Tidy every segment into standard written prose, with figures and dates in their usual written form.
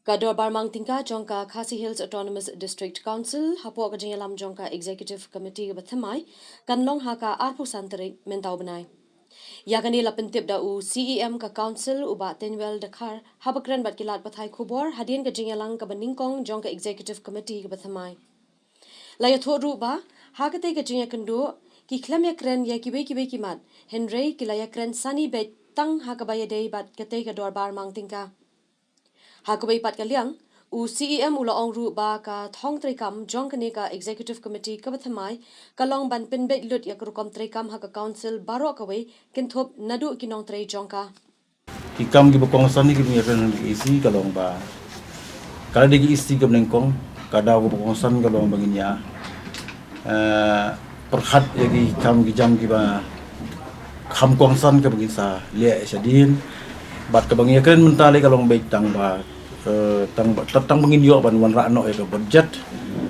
Kador Barmang Tingka Jongka Khasi Hills Autonomous District Council Hapo Kajingalam Jongka Executive Committee Bathamai Kanlong Haka Arpu Santari Mentau Benai. Yakani lapentip da u CEM ka Council uba Tenwell Dakar Habakran Batkilat Bathai Kubor Hadien Kajingalang ka Beningkong Jongka Executive Committee Bathamai. Laya thoru ba Hakate Kajinga Kendo ki klamya kren ya kiwe kimat Henry kilaya kren Sani Bet Tang Hakabaya Day Bat Kate Kador Barmang Tingka. Hakabai pat kaliang u CEM ulaong ru ba ka thong trekam jong kane ka executive committee ka bathamai kalong ban pin bet lut ya krukom trekam ha ka council baro kawai kinthop nadu kinong tre jongka Ikam gi bokong sani gi miran isi kalong ba kala digi isi gam nengkong kada go bokong san kalong baginya perhat ya gi kam gi jam gi ba kham kong san ka bagisa le sadin bat ka bangia kren mentale kalong baik tang ba tang bangin yo ban wan ra no e ka budget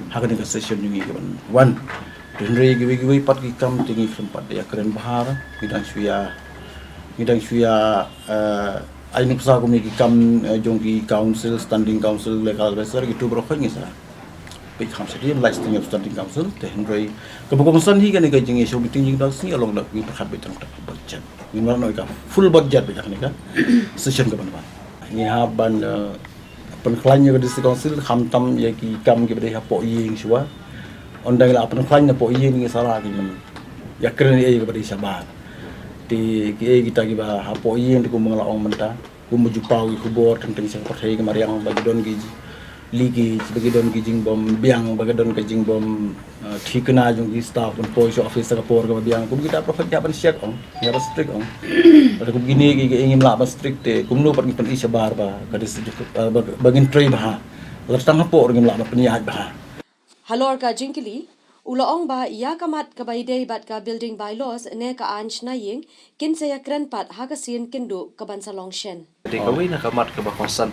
hakani ka session ni ban wan denre gi pat gi kam tingi sempat ya kren bahar bidang suya ai ni psa ko mi gi kam jong gi council standing council legal advisor gitu bro khang isa pe kham se dim listing of standing council te denre ka bokong san hi kan ga jing so meeting jing dal si along dak gi perhat betang tak budget ni mar no ka full budget be jakni ka session ka ban ni ha ban penklannya ke district council hamtam ya ki kam ke bede hapo ying suwa ondang la penklannya po ying ni salah ki men ya keren ye ke bede sabar ti ki kita ki ba hapo ying ku mangla ong menta ku muju pau ku bor tentang sing perthai ke mariang bagi don ki ligi bagi don ki jing bom biang bagi don ki jing bom thikna jung ki staff pun post office ka por ka biang ku kita profit jaban siak ong ya ba strict ong pada ku gini ki ingin la ba strict te kumno pat pen isa bar ba ka bagin tray ba la tang hapo ngim la ba peniyat ba halor ka jingkili ulaong ba ya kamat ka baide bat ka building bylaws ne ka anch na ying kin se ya kren pat ha ka sin kindu ka ban salong shen de kawi na kamat ka ba konsan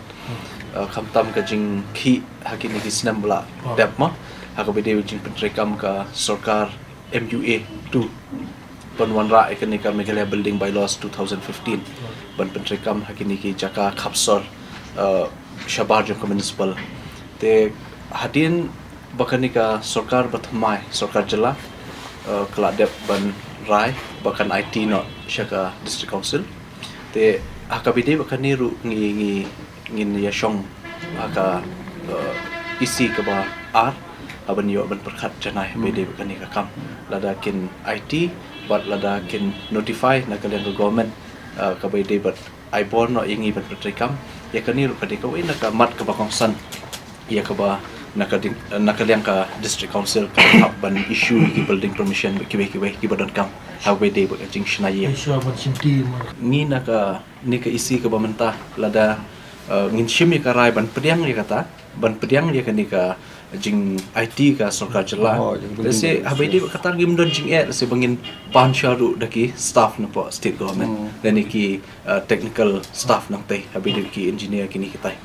khamtam ka jing khi hakini ki sinam bula dep ma hakabe de jing pentrekam ka sarkar MUA 2 Panwan Ra ekani ka Meghalaya Building Bylaws 2015 ban pentrekam hakini ki jaka khapsor shabar jong municipal te hadin bakani ka sarkar bathamai sarkar jala kala dep ban rai bakan IT no shaka district council te hakabide bakani ru ngi ngin ya shong aka isi ka ba ar aban yo ban perkhat janai bede bakani ka kam lada kin IT but lada kin notify na kalian government ka bede but I born no ingi ban pertrekam ya kani ru kadi ka we na ka mat ka bakongsan ya ka ba nakaliang ka district council ka hab ban issue ki building permission ki ki badon kam how we day ba jing shnai ni na ka ni ka isi ka bamenta lada ngin shimi ka rai ban pediang ya kata ban pediang ya kani ka jing IT ka sarkar jala se habai day kata ngim don jing se bangin pan sharu daki staff na po state government dan ki technical staff nang tai habai day ki engineer kini kitai